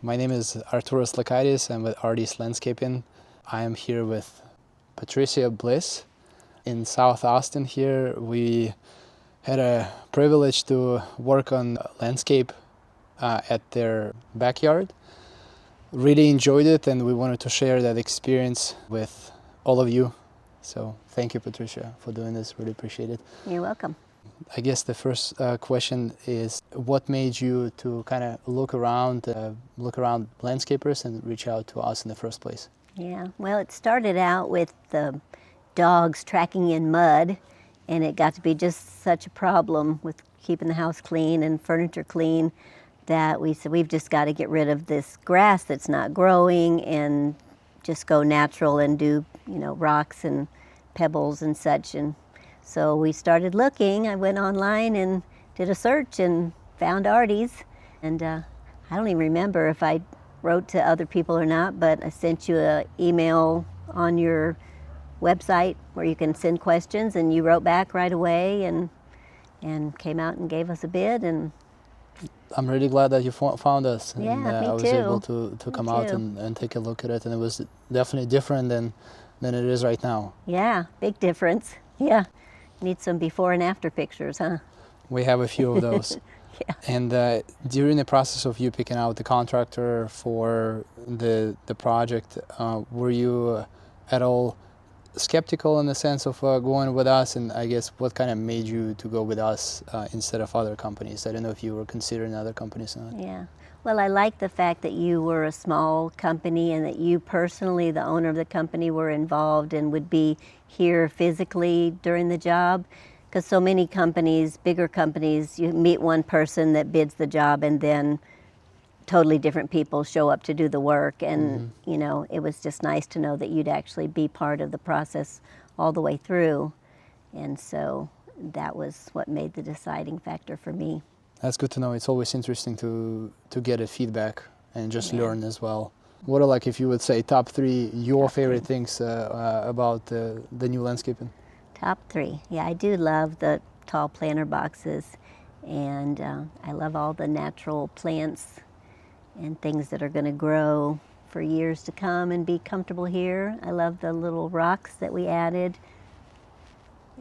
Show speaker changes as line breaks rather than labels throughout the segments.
My name is Arty. I'm with Arty's Landscaping. I am here with Patricia Bliss in South Austin here. We had a privilege to work on landscape at their backyard. Really enjoyed it, and we wanted to share that experience with all of you. So thank you, Patricia, for doing this. Really appreciate it.
You're welcome.
I guess the first question is, what made you to kind of look around landscapers and reach out to us in the first place?
Yeah, well, it started out with the dogs tracking in mud, and it got to be just such a problem with keeping the house clean and furniture clean that we said we've just got to get rid of this grass that's not growing and just go natural and do, rocks and pebbles and such. And so we started looking. I went online and did a search and found Arty's. And I don't even remember if I wrote to other people or not, but I sent you an email on your website where you can send questions, and you wrote back right away and came out and gave us a bid. And
I'm really glad that you found us.
Yeah,
and,
me
I was
too.
able to come out and take a look at it, and it was definitely different than it is right now.
Yeah, big difference. Yeah, need some before and after pictures, huh?
We have a few of those.
Yeah.
And during the process of you picking out the contractor for the project, were you at all skeptical in the sense of going with us? And I guess what kind of made you to go with us instead of other companies? I don't know if you were considering other companies or not.
Yeah. Well, I like the fact that you were a small company and that you personally, the owner of the company, were involved and would be here physically during the job. Because so many companies, bigger companies, you meet one person that bids the job and then totally different people show up to do the work. And, it was just nice to know that you'd actually be part of the process all the way through. And so that was what made the deciding factor for me.
That's good to know. It's always interesting to get a feedback and just learn as well. What are, if you would say, top three your favorite things about the new landscaping?
Top three. Yeah, I do love the tall planter boxes, and I love all the natural plants and things that are going to grow for years to come and be comfortable here. I love the little rocks that we added.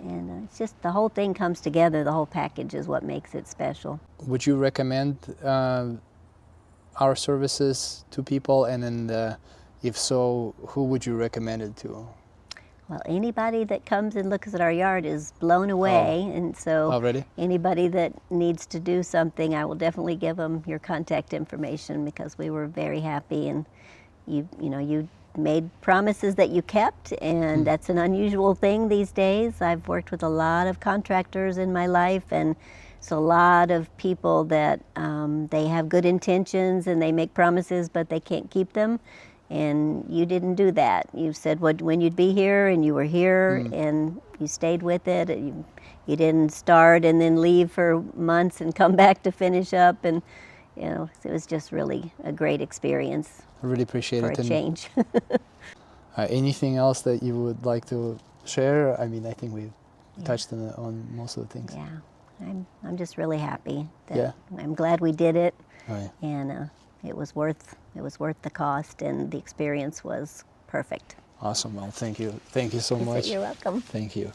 And it's just the whole thing comes together. The whole package is what makes it special.
Would you recommend our services to people? And then if so, who would you recommend it to?
Well, anybody that comes and looks at our yard is blown away. And so
Already?
Anybody that needs to do something, I will definitely give them your contact information, because we were very happy. And you made promises that you kept, and that's an unusual thing these days. I've worked with a lot of contractors in my life, and it's a lot of people that they have good intentions and they make promises, but they can't keep them. And you didn't do that. You said when you'd be here, and you were here, and you stayed with it. You didn't start and then leave for months and come back to finish up. And it was just really a great experience.
I really appreciate it.
For a change.
Anything else that you would like to share? I mean, I think we've touched on most of the things.
Yeah, I'm just really happy. I'm glad we did it.
Oh, yeah.
And it was worth the cost, and the experience was perfect.
Awesome. Well, thank you so much.
You're welcome.
Thank you.